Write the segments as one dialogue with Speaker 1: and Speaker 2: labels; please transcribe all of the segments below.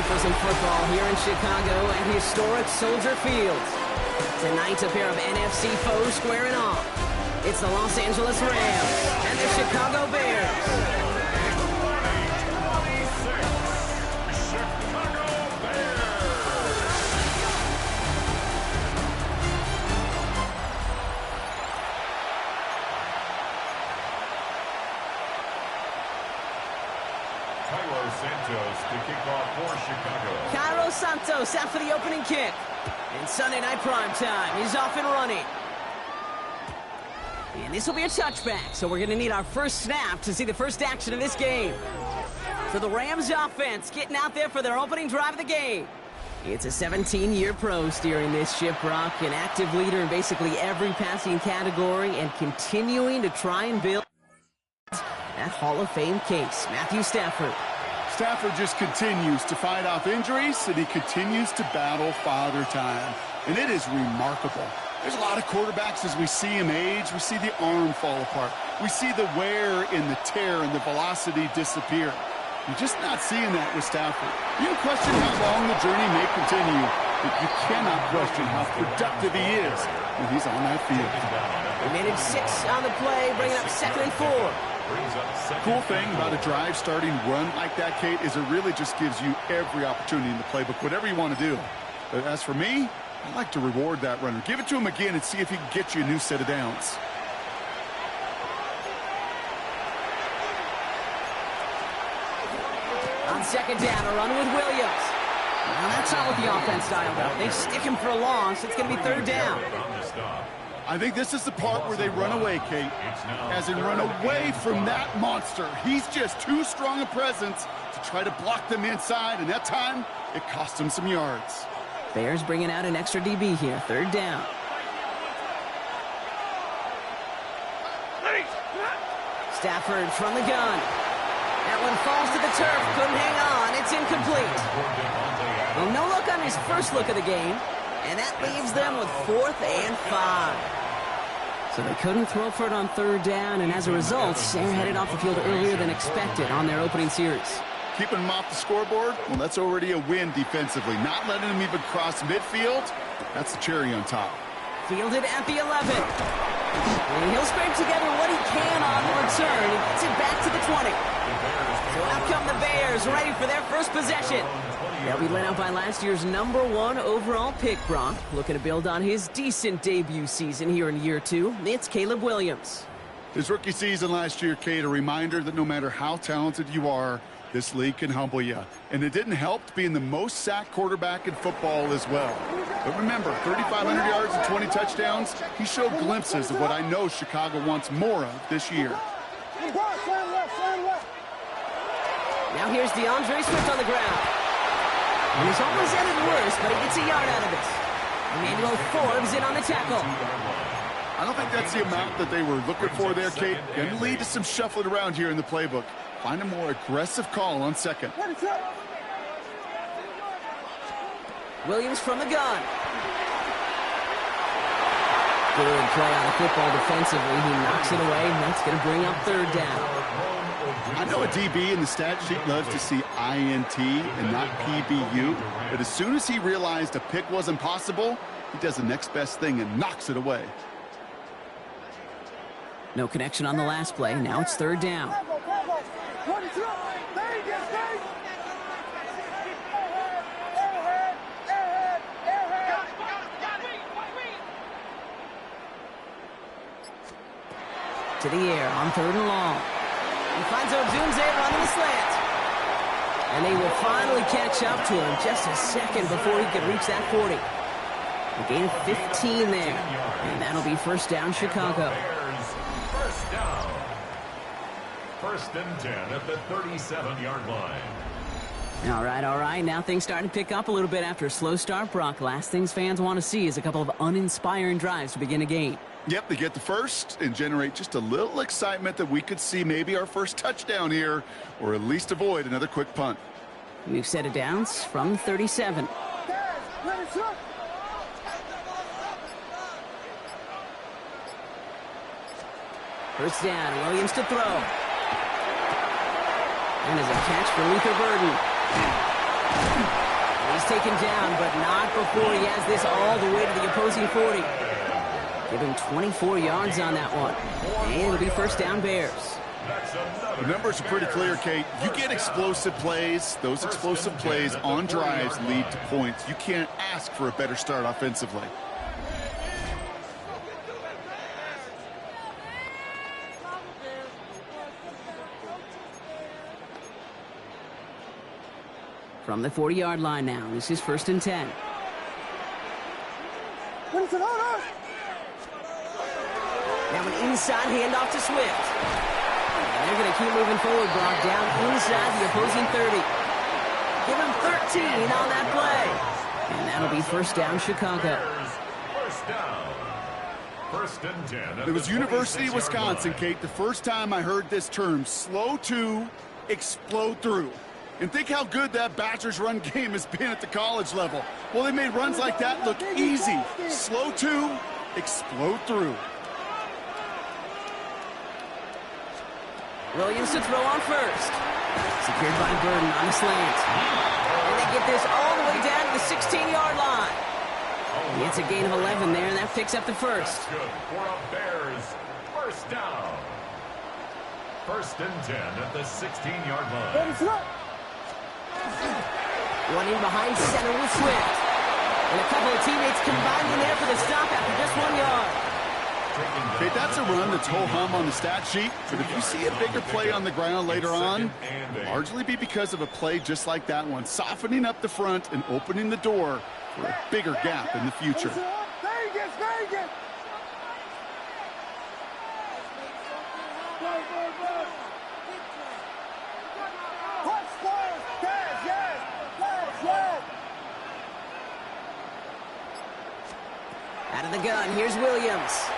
Speaker 1: for some football here in Chicago at historic Soldier Field. Tonight, a pair of NFC foes squaring off. It's the Los Angeles Rams and the Chicago Bears.
Speaker 2: Santos to kick off for Chicago.
Speaker 1: Cairo Santos out for the opening kick. And Sunday night prime time, he's off and running. And this will be a touchback, so we're going to need our first snap to see the first action of this game. So the Rams offense getting out there for their opening drive of the game. It's a 17-year pro steering this ship, Brock, an active leader in basically every passing category and continuing to try and build that Hall of Fame case. Matthew Stafford.
Speaker 3: Stafford just continues to fight off injuries, and he continues to battle father time. And it is remarkable. There's a lot of quarterbacks as we see him age. We see the arm fall apart. We see the wear and the tear and the velocity disappear. You're just not seeing that with Stafford. You can question how long the journey may continue, but you cannot question how productive he is when he's on that field.
Speaker 1: They managed 6 on the play, bringing up 2nd and 4.
Speaker 3: Cool thing about a drive starting run like that, Kate, is it really just gives you every opportunity in the playbook, whatever you want to do. But as for me, I like to reward that runner. Give it to him again and see if he can get you a new set of downs.
Speaker 1: On 2nd down, a run with Williams. Well, that's not what the offense dialed up. They stick him for a loss. It's going to be 3rd down.
Speaker 3: I think this is the part where they run away, Kate. As in run away from that monster. He's just too strong a presence to try to block them inside, and that time, it cost him some yards.
Speaker 1: Bears bringing out an extra DB here, 3rd down. Stafford from the gun. That one falls to the turf, couldn't hang on, it's incomplete. Well, no look on his first look of the game, and that leaves them with 4th and 5. So they couldn't throw for it on 3rd down, and as a result, they're headed off the field earlier than expected on their opening series.
Speaker 3: Keeping him off the scoreboard, well, that's already a win defensively. Not letting him even cross midfield, that's the cherry on top.
Speaker 1: Fielded at the 11. And he'll scrape together what he can on the return. He gets it back to the 20. So out come the Bears, ready for their first possession. They'll be led out by last year's #1 overall pick, Brock. Looking to build on his decent debut season here in year 2. It's Caleb Williams.
Speaker 3: His rookie season last year, Kate, a reminder that no matter how talented you are, this league can humble you. And it didn't help being the most sacked quarterback in football as well. But remember, 3,500 yards and 20 touchdowns, he showed glimpses of what I know Chicago wants more of this year.
Speaker 1: Now here's DeAndre Swift on the ground. And he's almost ended worse, but he gets a yard out of this. Emmanuel Forbes in on the tackle.
Speaker 3: I don't think that's the amount that they were looking for there, Kate. Going to lead to some shuffling around here in the playbook. Find a more aggressive call on 2nd.
Speaker 1: Williams from the gun. Good play on the football defensively. He knocks it away, and that's going to bring up 3rd down.
Speaker 3: I know a DB in the stat sheet loves to see INT and not PBU, but as soon as he realized a pick wasn't possible, he does the next best thing and knocks it away.
Speaker 1: No connection on the last play. Now it's 3rd down. To the air on 3rd and long. He finds Odunze running the slant. And they will finally catch up to him just a second before he can reach that 40. A gain of 15 there. And that'll be 1st down, Chicago.
Speaker 2: First down. 1st and 10 at the 37-yard line.
Speaker 1: All right. Now things starting to pick up a little bit after a slow start, Brock. Last things fans want to see is a couple of uninspiring drives to begin a game.
Speaker 3: Yep, they get the first and generate just a little excitement that we could see maybe our first touchdown here, or at least avoid another quick punt.
Speaker 1: We've set it downs from 37. First down, Williams to throw. And as a catch for Luther Burden. He's taken down, but not before he has this all the way to the opposing 40. Give him 24 yards on that one. And it'll be first down Bears.
Speaker 3: The numbers are pretty clear, Kate. You get explosive plays. Those explosive plays on drives lead to points. You can't ask for a better start offensively.
Speaker 1: From the 40-yard line now, this is first and 10. Now an inside handoff to Swift. And they're going to keep moving forward, Brock, down inside the opposing 30. Give him 13 on that play. And that'll be first down Chicago.
Speaker 2: First down. First and 10.
Speaker 3: It was University of Wisconsin, Kate, the first time I heard this term, slow to explode through. And think how good that Badgers run game has been at the college level. Well, they made runs like that look easy. Slow to explode through.
Speaker 1: Williams to throw on first. Secured by Burden on the slant. And they get this all the way down to the 16-yard line. It's a gain of 11 there, and that picks up the first.
Speaker 2: That's good for a Bears first down. First and 10 at the 16-yard line.
Speaker 1: Running behind center with Swift. And a couple of teammates combining there for the stop after just 1 yard.
Speaker 3: Okay, that's a run that's ho-hum on the stat sheet, but if you see a bigger play on the ground later on, it'll largely be because of a play just like that one, softening up the front and opening the door for a bigger gap in the future.
Speaker 4: Vegas!
Speaker 1: Out of the gun, here's Williams.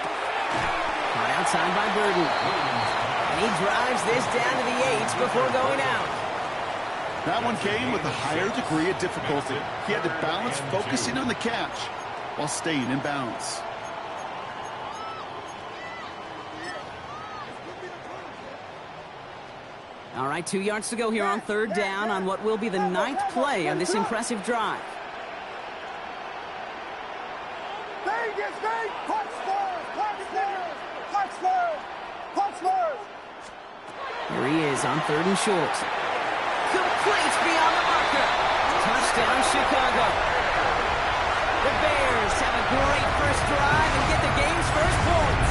Speaker 1: Caught outside by Burden. And he drives this down to the 8 before going out.
Speaker 3: That one came with a higher degree of difficulty. He had to balance focusing on the catch while staying in bounds.
Speaker 1: All right, 2 yards to go here on third down on what will be the 9th play of this impressive drive. Here he is on third and short. Complete beyond the marker. Touchdown, Chicago. The Bears have a great first drive and get the game's first points.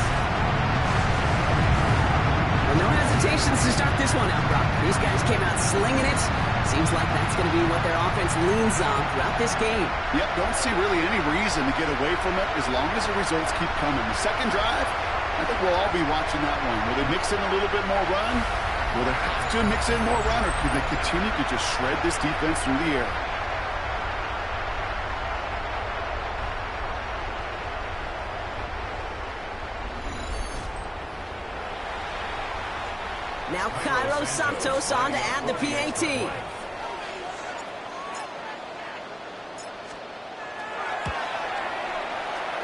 Speaker 1: Well, no hesitations to start this one out, Brock. These guys came out slinging it. Seems like that's going to be what their offense leans on throughout this game.
Speaker 3: Yep, don't see really any reason to get away from it as long as the results keep coming. The second drive, I think we'll all be watching that one. Will they mix in a little bit more run? Will they have to mix in more run, or can they continue to just shred this defense through the air?
Speaker 1: Now Cairo Santos on to add the PAT.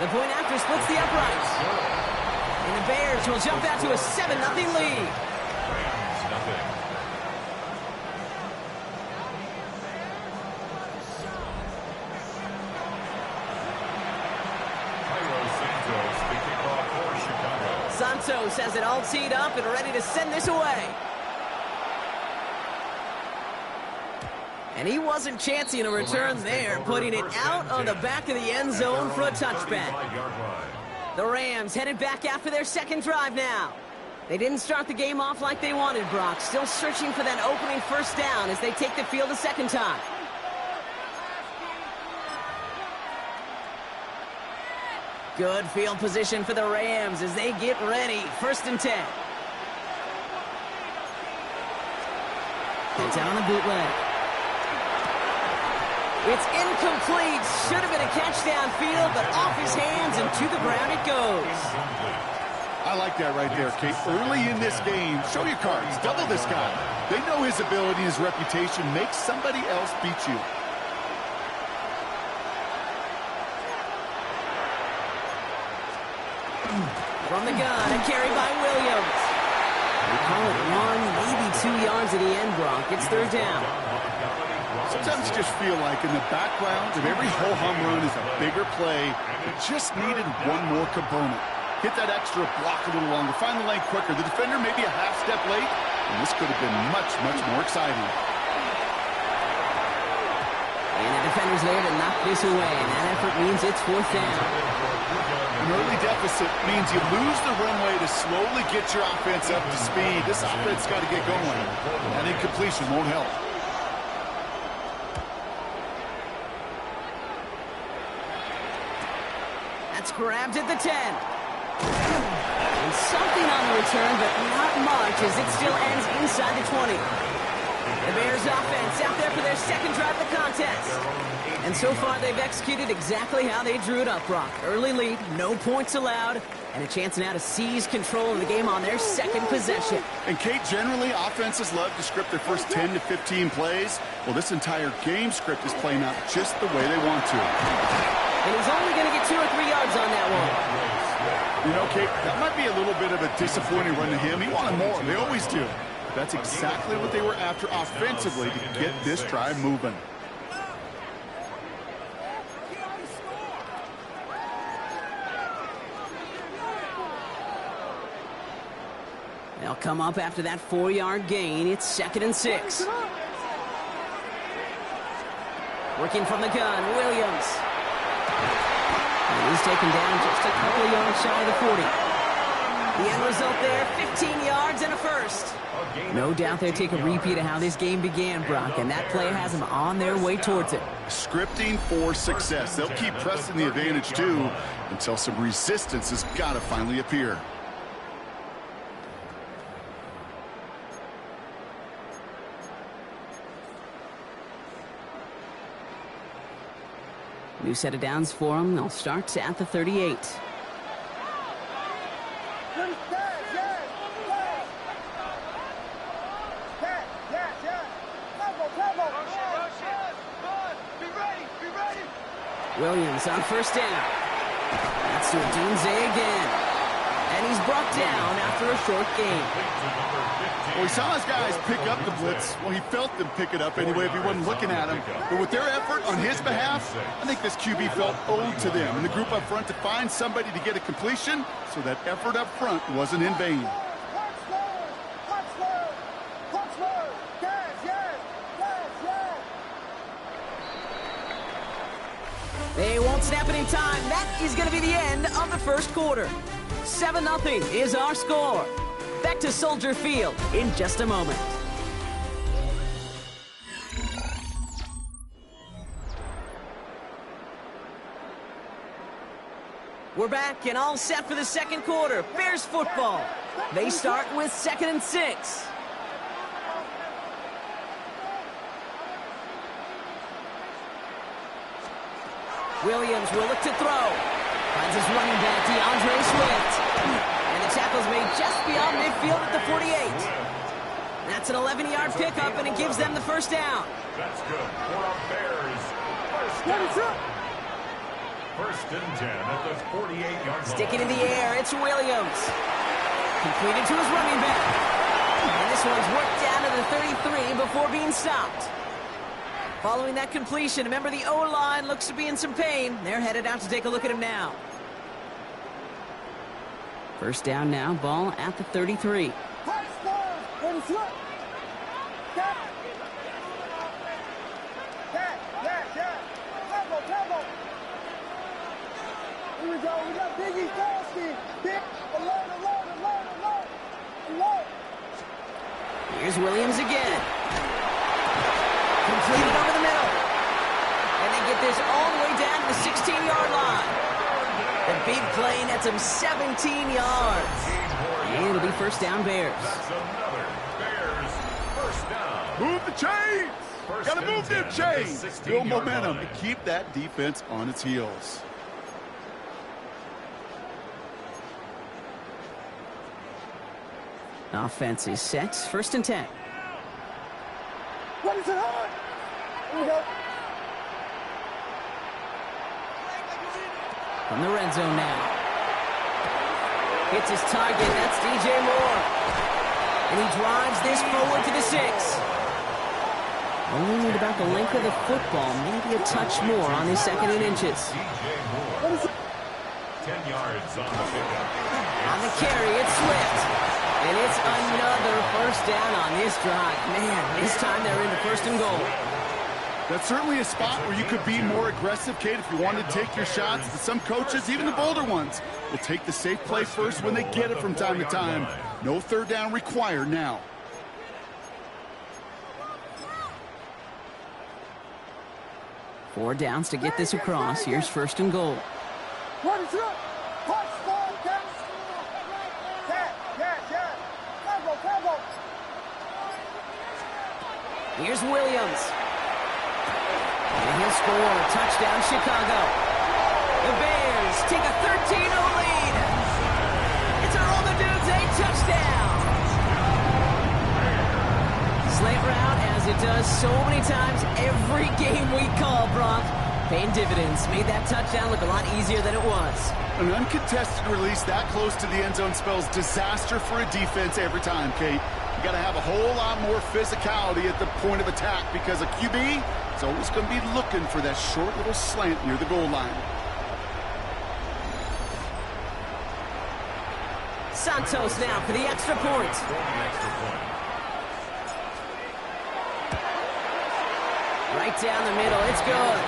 Speaker 1: The point after splits the uprights. And the Bears will jump out to a 7-0 lead. Santos has it all teed up and ready to send this away. And he wasn't chancing a return there, putting it out on the back of the end zone for a touchback. The Rams headed back after their second drive now. They didn't start the game off like they wanted, Brock. Still searching for that opening first down as they take the field a second time. Good field position for the Rams as they get ready. First and 10. It's out on the bootleg. It's incomplete. Should have been a catch downfield, but off his hands and to the ground it goes.
Speaker 3: I like that right there, Kate. Early in this game, show your cards. Double this guy. They know his ability, his reputation. Make somebody else beat you.
Speaker 1: From the gun, a carry by Williams. We call it 1, maybe 2 yards at the end, Brock. It's third down.
Speaker 3: Sometimes you just feel like in the background of every ho-hum run is a bigger play. It just needed one more component. Hit that extra block a little longer, find the lane quicker. The defender may be a half step late, and this could have been much, much more exciting.
Speaker 1: And the defender's there to knock this away, and that effort means it's fourth down.
Speaker 3: An early deficit means you lose the runway to slowly get your offense up to speed. This offense got to get going. That incompletion won't help.
Speaker 1: That's grabbed at the 10. And something on the return, but not much as it still ends inside the 20. The Bears offense out there for their second drive of the contest. And so far, they've executed exactly how they drew it up, Brock. Early lead, no points allowed, and a chance now to seize control of the game on their second possession.
Speaker 3: And, Kate, generally, offenses love to script their first 10 to 15 plays. Well, this entire game script is playing out just the way they want to.
Speaker 1: And he's only going to get 2 or 3 yards on that one.
Speaker 3: You know, Kate, that might be a little bit of a disappointing run to him. He wanted more. They always do. That's exactly what they were after offensively to get this drive moving.
Speaker 1: They'll come up after that 4-yard gain. It's 2nd and 6. Working from the gun, Williams. And he's taken down just a couple of yards shy of the 40. The end result there, 15 yards and a first. No doubt they take a repeat of how this game began, Brock, and that play has them on their way towards it.
Speaker 3: Scripting for success. They'll keep pressing the advantage, too, until some resistance has got to finally appear.
Speaker 1: New set of downs for them. They'll start at the 38. Williams on first down. That's to Dunze again. And he's brought down after a short gain.
Speaker 3: Well, he saw his guys pick up the blitz. Well, he felt them pick it up anyway if he wasn't looking at him. But with their effort on his behalf, I think this QB felt owed to them and the group up front to find somebody to get a completion, so that effort up front wasn't in vain.
Speaker 1: They won't snap it in time. That is going to be the end of the first quarter. 7-0 is our score. Back to Soldier Field in just a moment. We're back and all set for the second quarter. Bears football. They start with 2nd and 6. Williams will look to throw. Finds his running back, DeAndre Swift. And the tackle's made just beyond midfield at the 48. That's an 11-yard pickup, and it gives them the first down.
Speaker 2: That's good for our Bears. First down. 1st and 10 at the 48-yard line.
Speaker 1: Sticking in the air, it's Williams. Completed to his running back. And this one's worked down to the 33 before being stopped. Following that completion, remember the O-line looks to be in some pain. They're headed out to take a look at him now. First down now, ball at the 33.
Speaker 4: Here we go. We got Biggie Kowski. Alert.
Speaker 1: Here's Williams again. Completed over the middle. And they get this all the way down to the 16-yard line. The big play nets him 17 yards. And it'll be first down Bears.
Speaker 2: That's another Bears first down.
Speaker 3: Move the chains! Got to move them chains! Build momentum and keep that defense on its heels.
Speaker 1: Offense is set. 1st and 10.
Speaker 4: What is it on? Here we go.
Speaker 1: From the red zone now. Hits his target. That's DJ Moore. And he drives this forward to the 6. Only need about the length of the football, maybe a touch more on his 2nd and inches.
Speaker 2: 10 yards on the pickup.
Speaker 1: On the carry, it's Swift. And it's another first down on this drive. Man, this time they're into 1st and goal.
Speaker 3: That's certainly a spot where you could be more aggressive, Kate, if you wanted to take your shots. But some coaches, even the bolder ones, will take the safe play first when they get it from time to time. No 3rd down required now.
Speaker 1: Four downs to get this across. Here's 1st and goal.
Speaker 4: What is up?
Speaker 1: Here's Williams. And he'll score. Touchdown, Chicago. The Bears take a 13-0 lead. It's a Roll the Dudes, a touchdown. Slant route, as it does so many times every game we call, Brock. Paying dividends. Made that touchdown look a lot easier than it was.
Speaker 3: An uncontested release that close to the end zone spells disaster for a defense every time, Kate. You got to have a whole lot more physicality at the point of attack because a QB is always going to be looking for that short little slant near the goal line.
Speaker 1: Santos now for the extra point. Right down the middle. It's good.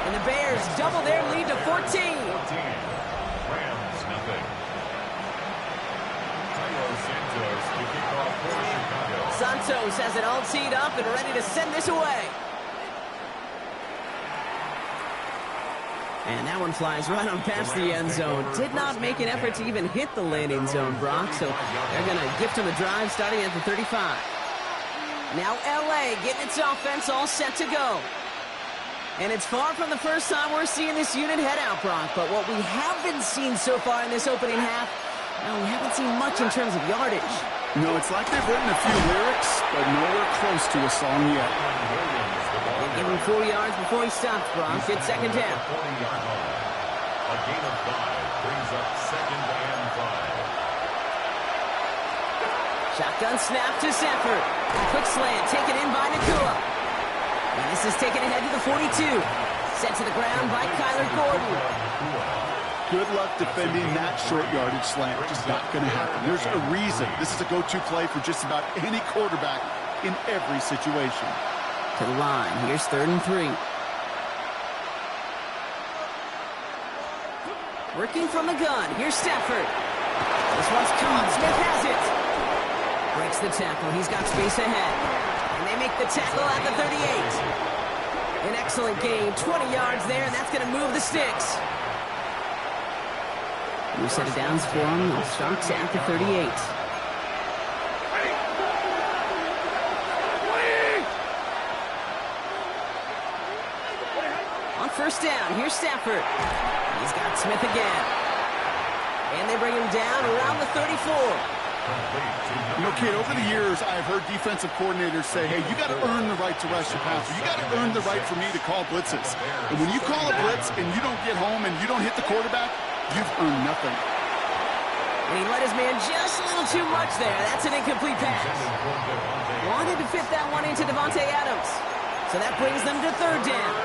Speaker 1: And the Bears double their lead to 14.
Speaker 2: Rams, nothing.
Speaker 1: Santos has it all teed up and ready to send this away. And that one flies right on past the end zone. Did not make an effort to even hit the landing zone, Brock. So they're going to gift him a drive starting at the 35. Now LA getting its offense all set to go. And it's far from the first time we're seeing this unit head out, Brock. But what we haven't seen so far in this opening half, well, we haven't seen much in terms of yardage.
Speaker 3: No, it's like they've written a few lyrics, but nowhere close to a song yet.
Speaker 1: They give him 4 yards before he stops, Brock. It's 2nd down.
Speaker 2: A gain of 5 brings up 2nd and 5.
Speaker 1: Shotgun snap to Sanford. Quick slant taken in by Nakua. And this is taken ahead to the 42. Sent to the ground by Kyler Gordon.
Speaker 3: Good luck defending that short yardage slant. Just not going to happen. There's a reason. This is a go-to play for just about any quarterback in every situation.
Speaker 1: To the line. Here's 3rd and 3. Working from the gun. Here's Stafford. This one's caught. Smith has it. Breaks the tackle. He's got space ahead. And they make the tackle at the 38. An excellent gain. 20 yards there, and that's going to move the sticks. New set of downs for him. Starts at the 38. On 1st down, here's Stafford. He's got Smith again. And they bring him down around the 34.
Speaker 3: You know, kid, over the years, I've heard defensive coordinators say, hey, you got to earn the right to rush your passer. You got to earn the right for me to call blitzes. And when you call a blitz and you don't get home and you don't hit the quarterback, you've earned nothing.
Speaker 1: And he let his man just a little too much there. That's an incomplete pass. Wanted to fit that one into Devontae Adams. So that brings them to 3rd down.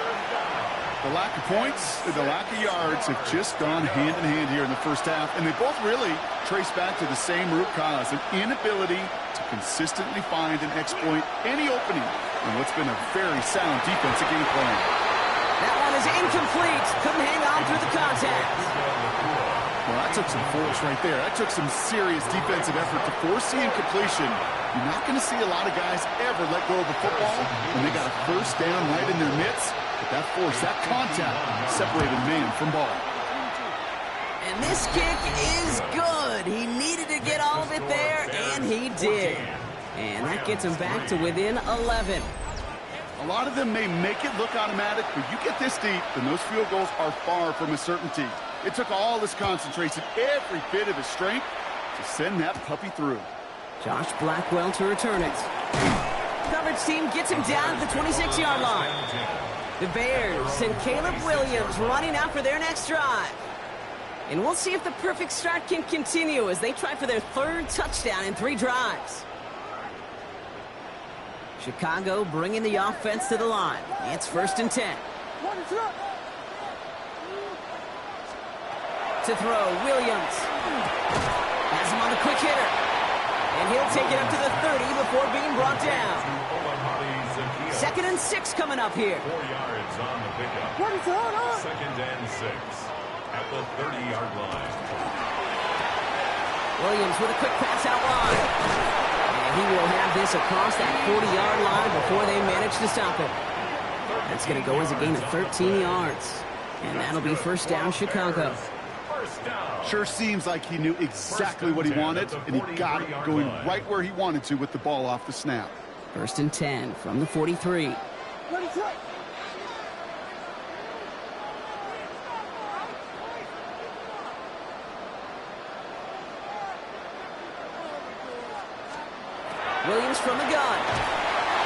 Speaker 3: The lack of points and the lack of yards have just gone hand in hand here in the first half, and they both really trace back to the same root cause, an inability to consistently find and exploit any opening in what's been a very sound defensive game plan.
Speaker 1: That one is incomplete. Couldn't hang on through the contact.
Speaker 3: Well, that took some force right there. That took some serious defensive effort to force the incompletion. You're not going to see a lot of guys ever let go of a football when they got a 1st down right in their midst. But that force, that contact, separated man from ball.
Speaker 1: And this kick is good. He needed to get all of it there, and he did. And that gets him back to within 11.
Speaker 3: A lot of them may make it look automatic, but you get this deep, and those field goals are far from a certainty. It took all his concentration, every bit of his strength, to send that puppy through.
Speaker 1: Josh Blackwell to return it. Coverage team gets him down at the 26-yard line. The Bears and Caleb Williams running out for their next drive. And we'll see if the perfect start can continue as they try for their 3rd touchdown in 3 drives. Chicago bringing the offense to the line. It's 1st and 10. To throw, Williams. Has him on the quick hitter. And he'll take it up to the 30 before being brought down. 2nd and 6 coming up here.
Speaker 2: 4 yards on the pickup. 2nd and 6 at the 30-yard line.
Speaker 1: Williams with a quick pass out wide. And he will have this across that 40-yard line before they manage to stop it. That's going to go as a gain of 13 yards. And that'll be 1st down, Chicago.
Speaker 3: Sure seems like he knew exactly what he wanted, and he got it going right where he wanted to with the ball off the snap.
Speaker 1: 1st and 10 from the 43. Williams from the gun.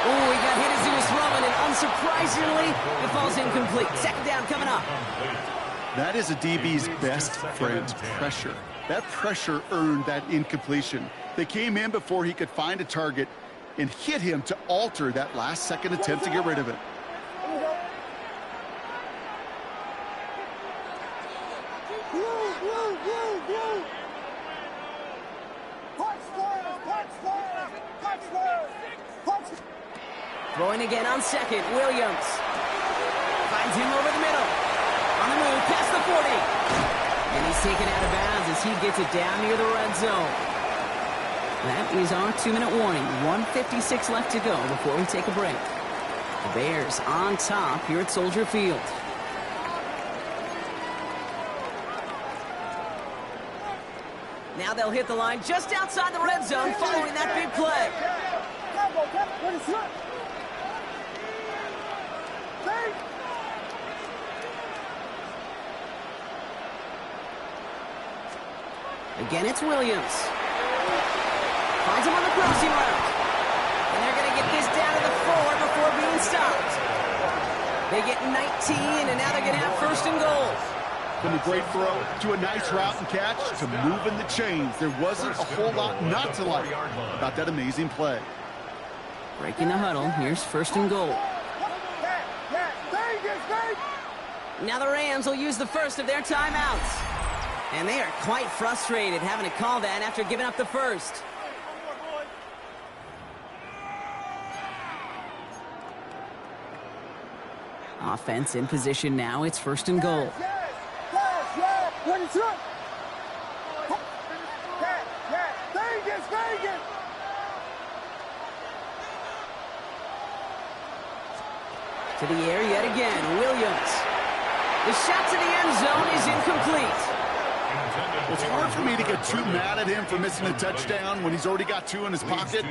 Speaker 1: Oh, he got hit as he was throwing, and unsurprisingly, it falls incomplete. 2nd down coming up.
Speaker 3: That is a DB's best friend, pressure. That pressure earned that incompletion. They came in before he could find a target and hit him to alter that last-second attempt to get rid of it.
Speaker 1: Throwing again on 2nd, Williams. Finds him over the middle. On the move, past the 40. And he's taken out of bounds as he gets it down near the red zone. That is our 2-minute warning. 1:56 left to go before we take a break. The Bears on top here at Soldier Field. Now they'll hit the line just outside the red zone following that big play. Again, it's Williams. Finds him on the crossing route. And they're going to get this down to the 4 before being stopped. They get 19, and now they're going to have 1st and goal.
Speaker 3: From a great throw to a nice route and catch to moving the chains, there wasn't a whole lot not to like about that amazing play.
Speaker 1: Breaking the huddle, here's 1st and goal. Now the Rams will use the first of their timeouts. And they are quite frustrated having to call that after giving up the first. Offense in position now. It's 1st and goal. To the air yet again. Williams. The shot to the end zone is incomplete.
Speaker 3: It's hard for me to get too mad at him for missing a touchdown when he's already got 2 in his pocket.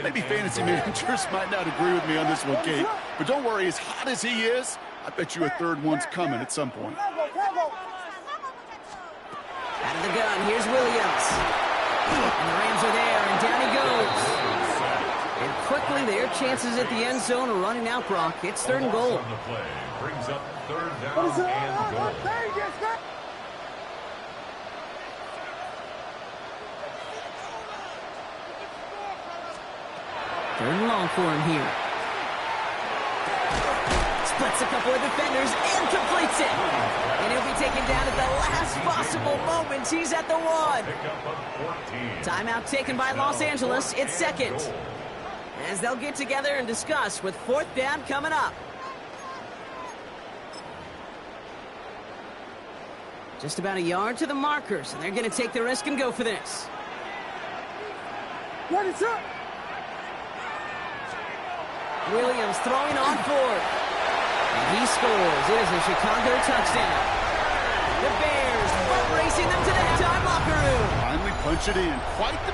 Speaker 3: Maybe fantasy managers might not agree with me on this one, Kate. But don't worry, as hot as he is, I bet you a 3rd one's coming at some point.
Speaker 1: Out of the gun, here's Williams. And the Rams are there, and down he goes. And quickly, their chances at the end zone are running out, Brock. It's 3rd and goal.
Speaker 2: Brings up 3rd down and goal.
Speaker 1: 3rd and long for him here. Splits a couple of defenders and completes it. And he'll be taken down at the last possible moment. He's at the 1. Timeout taken by Los Angeles. It's 2nd. As they'll get together and discuss with 4th down coming up. Just about a yard to the markers, and they're going to take the risk and go for this.
Speaker 4: What is up?
Speaker 1: Williams throwing on 4th. And he scores. It is a Chicago touchdown. The Bears butt racing them to the halftime locker room.
Speaker 3: Finally punch it in. Quite the